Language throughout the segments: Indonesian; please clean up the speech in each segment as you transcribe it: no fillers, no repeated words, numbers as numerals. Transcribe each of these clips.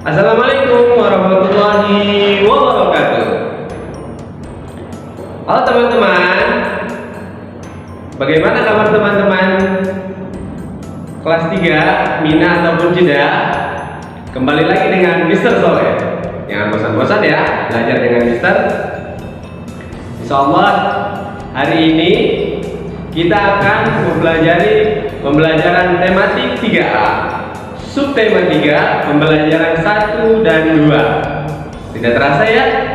Assalamualaikum warahmatullahi wabarakatuh. Halo teman-teman, bagaimana kabar teman-teman kelas 3 Mina ataupun Jeda? Kembali lagi dengan Mr. Soleh. Jangan bosan-bosan ya belajar dengan Mister. Insyaallah hari ini kita akan mempelajari pembelajaran tematik 3A, subtema 3, pembelajaran 1 dan 2. Tidak terasa ya,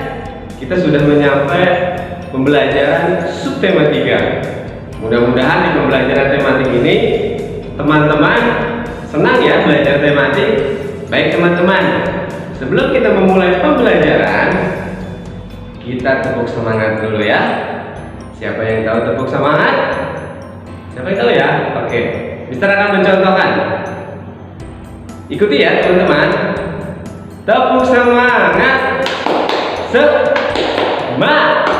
kita sudah menyampai pembelajaran subtema 3. Mudah-mudahan di pembelajaran tematik ini teman-teman senang ya belajar tematik. Baik teman-teman, sebelum kita memulai pembelajaran, kita tepuk semangat dulu ya. Siapa yang tahu tepuk semangat? Siapa yang tahu ya? Oke, Mister akan mencontohkan. Ikuti ya teman-teman. Tepuk semangat. Semangat.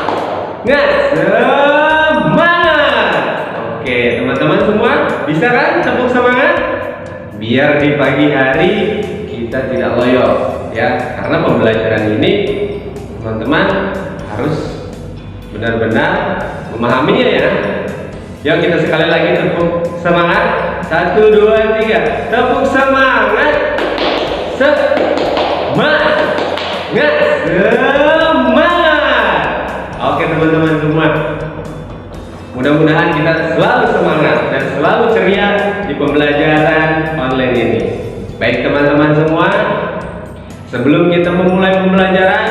Semangat. Oke, teman-teman semua bisa kan tepuk semangat? Biar di pagi hari kita tidak loyo ya, karena pembelajaran ini teman-teman harus benar-benar memahaminya ya. Yuk kita sekali lagi tepuk semangat. 1, 2, 3. Tepuk semangat. Semangat. Semangat. Oke teman-teman semua, mudah-mudahan kita selalu semangat dan selalu ceria di pembelajaran online ini. Baik teman-teman semua, sebelum kita memulai pembelajaran,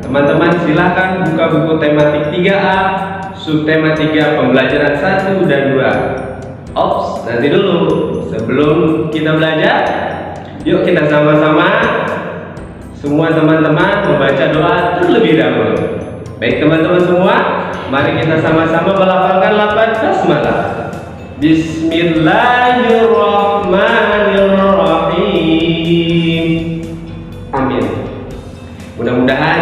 teman-teman silahkan buka buku tematik 3A, subtema 3, pembelajaran 1 dan 2. Ops, nanti dulu. Sebelum kita belajar, yuk kita sama-sama semua teman-teman membaca doa terlebih dahulu. Baik teman-teman semua, mari kita sama-sama melafalkan lafaz basmalah. Bismillahirrahmanirrahim. Amin. Mudah-mudahan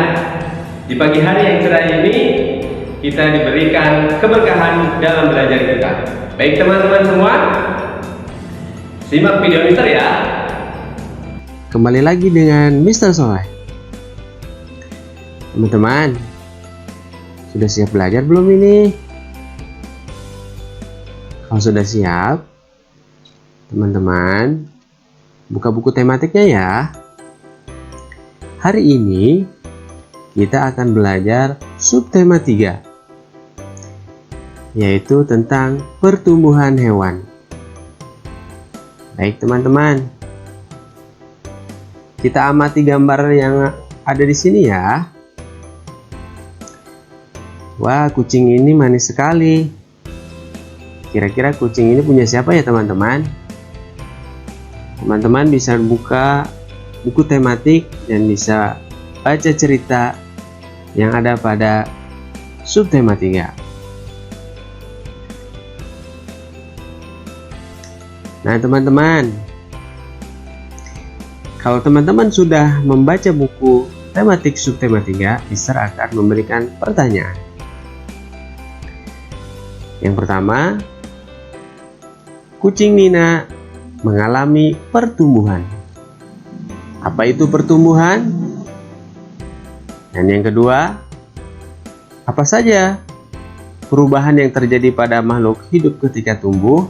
di pagi hari yang cerah ini kita diberikan keberkahan dalam belajar kita. Baik teman-teman semua, simak video Mister ya. Kembali lagi dengan Mr. Soleh. Teman-teman, sudah siap belajar belum ini? Kalau sudah siap, teman-teman buka buku tematiknya ya. Hari ini kita akan belajar subtema 3, yaitu tentang pertumbuhan hewan. Baik teman-teman, kita amati gambar yang ada di sini ya. Wah, kucing ini manis sekali. Kira-kira kucing ini punya siapa ya teman-teman? Teman-teman bisa buka buku tematik dan bisa baca cerita yang ada pada subtema 3. Nah teman-teman, kalau teman-teman sudah membaca buku tematik subtema 3, Mister akan memberikan pertanyaan. Yang pertama, kucing Nina mengalami pertumbuhan. Apa itu pertumbuhan? Dan yang kedua, apa saja perubahan yang terjadi pada makhluk hidup ketika tumbuh?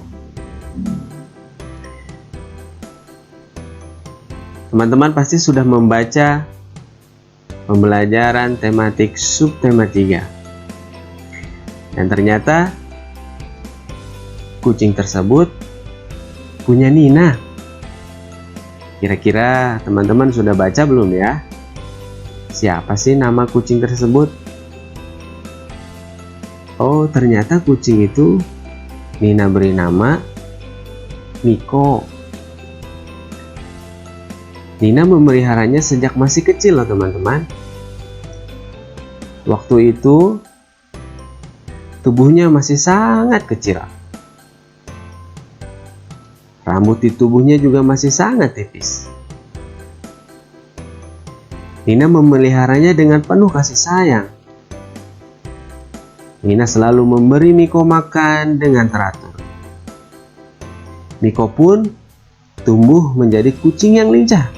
Teman-teman pasti sudah membaca pembelajaran tematik subtema 3. Dan ternyata kucing tersebut punya Nina. Kira-kira teman-teman sudah baca belum ya? Siapa sih nama kucing tersebut? Oh, ternyata kucing itu Nina beri nama Miko. Nina memeliharanya sejak masih kecil loh teman-teman. Waktu itu tubuhnya masih sangat kecil. Rambut di tubuhnya juga masih sangat tipis. Nina memeliharanya dengan penuh kasih sayang. Nina selalu memberi Miko makan dengan teratur. Miko pun tumbuh menjadi kucing yang lincah.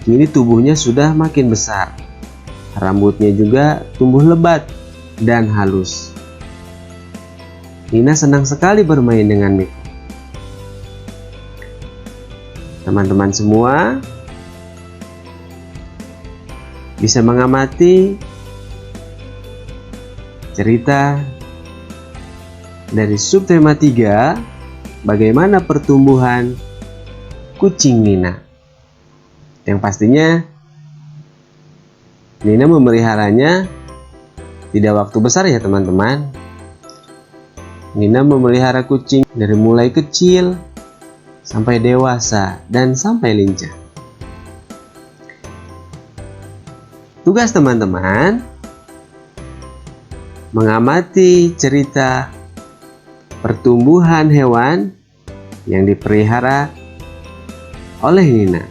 Kini tubuhnya sudah makin besar. Rambutnya juga tumbuh lebat dan halus. Nina senang sekali bermain dengan Miko. Teman-teman semua bisa mengamati cerita dari subtema 3, bagaimana pertumbuhan kucing Nina. Yang pastinya Nina memeliharanya tidak waktu besar ya teman-teman. Nina memelihara kucing dari mulai kecil sampai dewasa dan sampai lincah. Tugas teman-teman mengamati cerita pertumbuhan hewan yang dipelihara oleh Nina.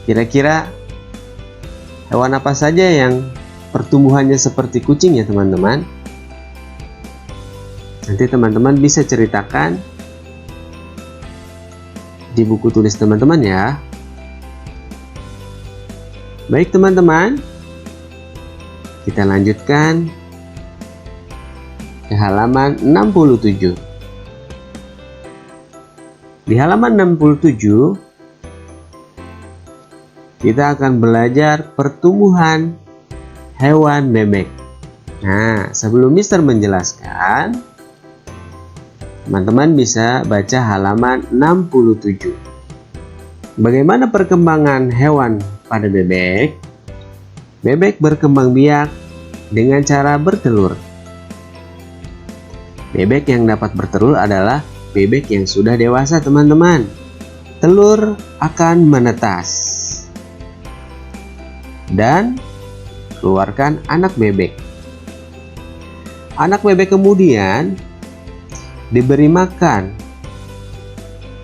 Kira-kira hewan apa saja yang pertumbuhannya seperti kucing ya teman-teman? Nanti teman-teman bisa ceritakan di buku tulis teman-teman ya. Baik teman-teman, kita lanjutkan ke halaman 67. Di halaman 67 kita akan belajar pertumbuhan hewan bebek. Nah, sebelum Mister menjelaskan, teman-teman bisa baca halaman 67. Bagaimana perkembangan hewan pada bebek? Bebek berkembang biak dengan cara bertelur. Bebek yang dapat bertelur adalah bebek yang sudah dewasa teman-teman. Telur akan menetas dan keluarkan anak bebek. Anak bebek kemudian diberi makan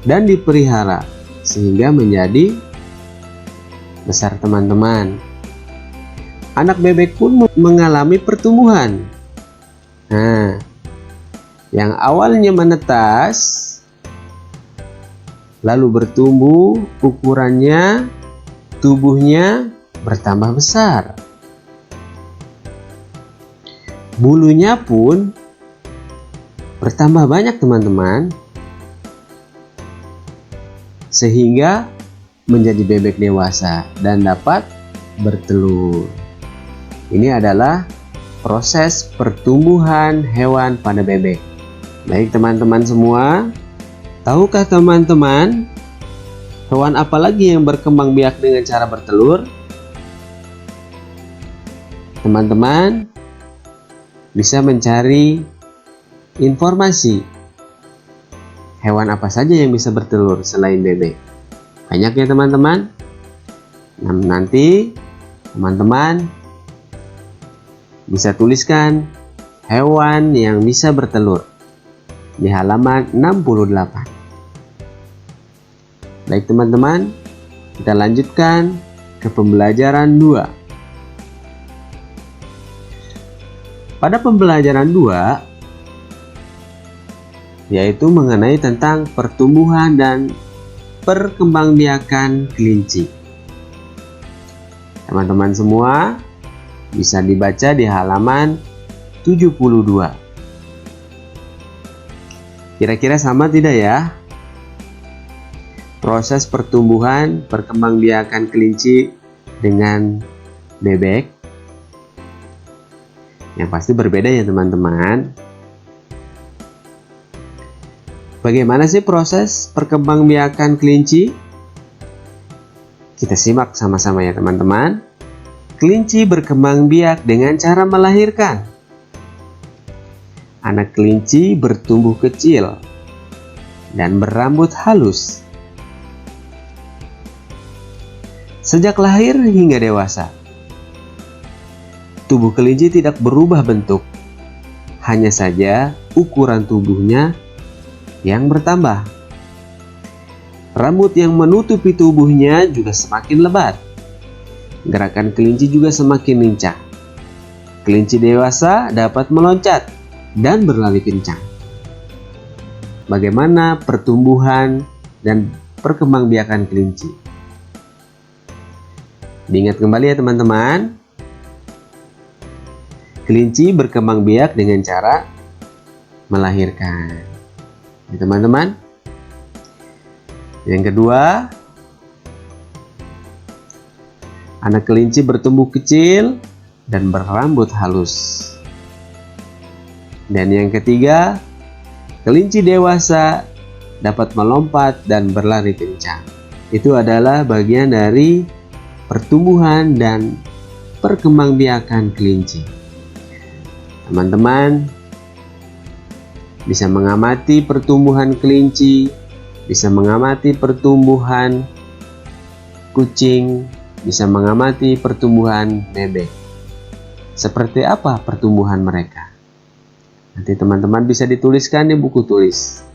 dan dipelihara sehingga menjadi besar teman-teman. Anak bebek pun mengalami pertumbuhan. Nah, yang awalnya menetas lalu bertumbuh, ukurannya, tubuhnya bertambah besar. Bulunya pun bertambah banyak teman-teman, sehingga menjadi bebek dewasa dan dapat bertelur. Ini adalah proses pertumbuhan hewan pada bebek. Baik teman-teman semua, tahukah teman-teman hewan apa lagi yang berkembang biak dengan cara bertelur? Teman-teman bisa mencari informasi hewan apa saja yang bisa bertelur selain bebek. Banyak ya teman-teman. Nanti teman-teman bisa tuliskan hewan yang bisa bertelur di halaman 68. Baik teman-teman, kita lanjutkan ke pembelajaran 2. Pada pembelajaran 2 yaitu mengenai tentang pertumbuhan dan perkembangbiakan kelinci. Teman-teman semua bisa dibaca di halaman 72. Kira-kira sama tidak ya? Proses pertumbuhan perkembangbiakan kelinci dengan bebek? Yang pasti berbeda ya teman-teman. Bagaimana sih proses perkembangbiakan kelinci? Kita simak sama-sama ya teman-teman. Kelinci berkembang biak dengan cara melahirkan. Anak kelinci bertumbuh kecil dan berambut halus. Sejak lahir hingga dewasa, tubuh kelinci tidak berubah bentuk. Hanya saja ukuran tubuhnya yang bertambah. Rambut yang menutupi tubuhnya juga semakin lebat. Gerakan kelinci juga semakin lincah. Kelinci dewasa dapat meloncat dan berlari kencang. Bagaimana pertumbuhan dan perkembangbiakan kelinci. Diingat kembali ya teman-teman, kelinci berkembang biak dengan cara melahirkan. Ya, teman-teman. Yang kedua, anak kelinci bertumbuh kecil dan berambut halus. Dan yang ketiga, kelinci dewasa dapat melompat dan berlari kencang. Itu adalah bagian dari pertumbuhan dan perkembangbiakan kelinci. Teman-teman bisa mengamati pertumbuhan kelinci, bisa mengamati pertumbuhan kucing, bisa mengamati pertumbuhan bebek. Seperti apa pertumbuhan mereka? Nanti teman-teman bisa dituliskan di buku tulis.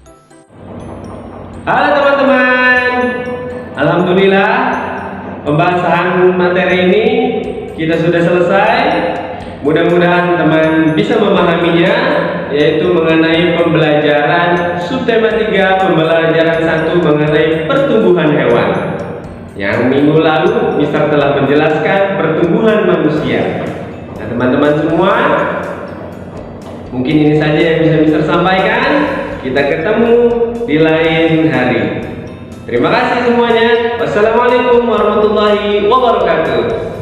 Halo teman-teman, alhamdulillah pembahasan materi ini kita sudah selesai. Mudah-mudahan teman bisa memahaminya, yaitu mengenai pembelajaran subtema 3 pembelajaran 1 mengenai pertumbuhan hewan. Yang minggu lalu Mister telah menjelaskan pertumbuhan manusia. Nah teman-teman semua, mungkin ini saja yang bisa Mister sampaikan. Kita ketemu di lain hari. Terima kasih semuanya. Wassalamualaikum warahmatullahi wabarakatuh.